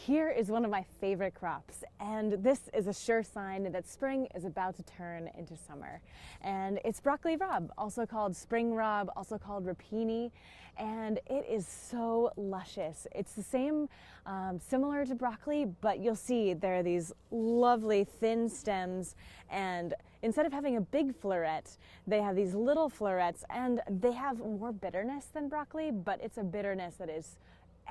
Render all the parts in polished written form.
Here is one of my favorite crops, and this is a sure sign that spring is about to turn into summer. And it's broccoli rabe, also called spring rabe, also called rapini, and it is so luscious. It's the same, similar to broccoli, but you'll see there are these lovely thin stems, and instead of having a big floret, they have these little florets, and they have more bitterness than broccoli, but it's a bitterness that is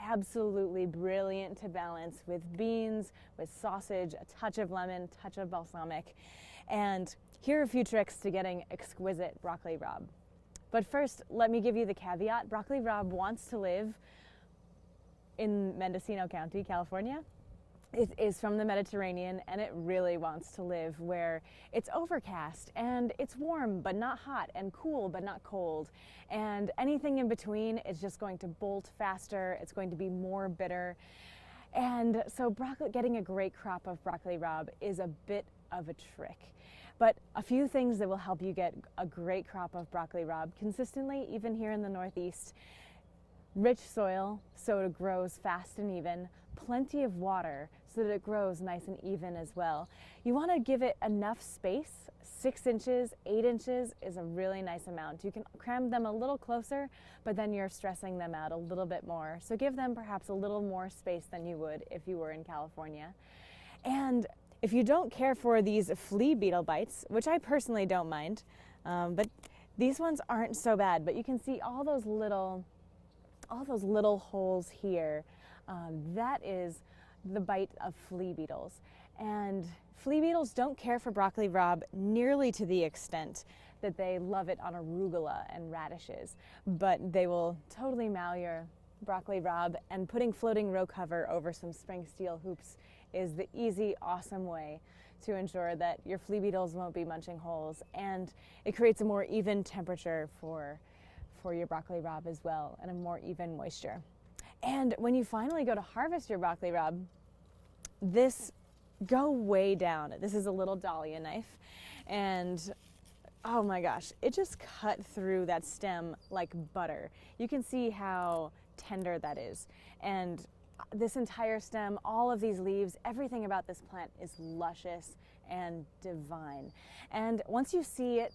absolutely brilliant to balance with beans, with sausage, a touch of lemon, touch of balsamic. And here are a few tricks to getting exquisite broccoli rabe. But first, let me give you the caveat. Broccoli rabe wants to live in Mendocino County, California. It is from the Mediterranean, and it really wants to live where it's overcast and it's warm but not hot, and cool but not cold, and anything in between is just going to bolt faster. It's going to be more bitter. And so getting a great crop of broccoli rabe is a bit of a trick. But a few things that will help you get a great crop of broccoli rabe consistently, even here in the Northeast: rich soil so it grows fast and even, plenty of water so that it grows nice and even as well. You want to give it enough space. 6 inches, 8 inches is a really nice amount. You can cram them a little closer, but then you're stressing them out a little bit more. So give them perhaps a little more space than you would if you were in California. And if you don't care for these flea beetle bites, which I personally don't mind, but these ones aren't so bad, but you can see all those little holes here. That is the bite of flea beetles. And flea beetles don't care for broccoli rabe nearly to the extent that they love it on arugula and radishes, but they will totally maul your broccoli rabe, and putting floating row cover over some spring steel hoops is the easy, awesome way to ensure that your flea beetles won't be munching holes, and it creates a more even temperature for your broccoli rabe as well, and a more even moisture. And when you finally go to harvest your broccoli rabe, go way down. This is a little dahlia knife, and oh my gosh, it just cut through that stem like butter. You can see how tender that is. And this entire stem, all of these leaves, everything about this plant is luscious and divine. And once you see it,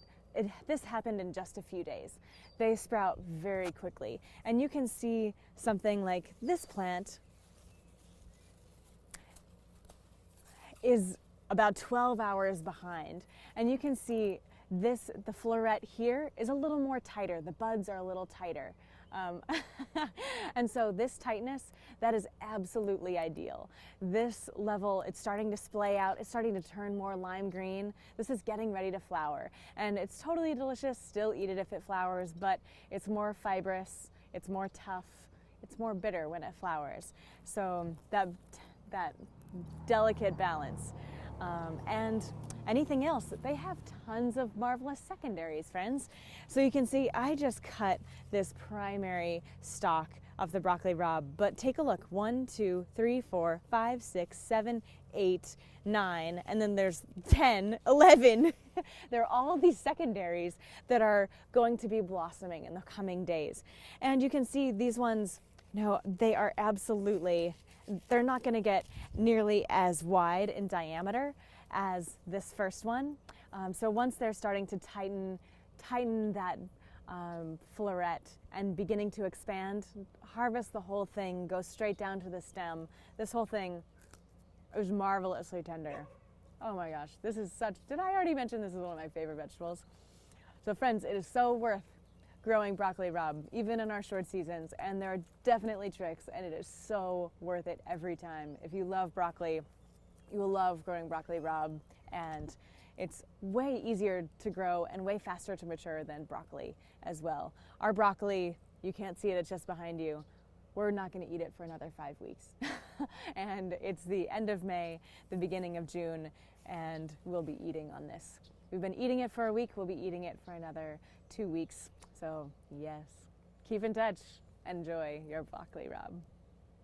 this happened in just a few days. They sprout very quickly. And you can see something like this plant is about 12 hours behind. And you can see the floret here is a little more tighter. The buds are a little tighter. And so this tightness, that is absolutely ideal. This level, it's starting to splay out. It's starting to turn more lime green. This is getting ready to flower. And it's totally delicious. Still eat it if it flowers, but it's more fibrous. It's more tough. It's more bitter when it flowers. So that delicate balance. And anything else, they have tons of marvelous secondaries, friends. So you can see I just cut this primary stalk of the broccoli rabe, but take a look. 1, 2, 3, 4, 5, 6, 7, 8, 9, and then there's 10, 11. There are all these secondaries that are going to be blossoming in the coming days. And you can see these ones, they are they're not going to get nearly as wide in diameter as this first one. So once they're starting to tighten that floret and beginning to expand, harvest the whole thing, go straight down to the stem. This whole thing is marvelously tender. Oh my gosh, did I already mention this is one of my favorite vegetables? So friends, it is so worth growing broccoli rabe, even in our short seasons, and there are definitely tricks, and it is so worth it every time. If you love broccoli, you will love growing broccoli rabe, and it's way easier to grow and way faster to mature than broccoli as well. Our broccoli, you can't see it, it's just behind you. We're not going to eat it for another 5 weeks. And it's the end of May, the beginning of June, and we'll be eating on this. We've been eating it for a week, we'll be eating it for another 2 weeks. So yes, keep in touch. Enjoy your broccoli rabe.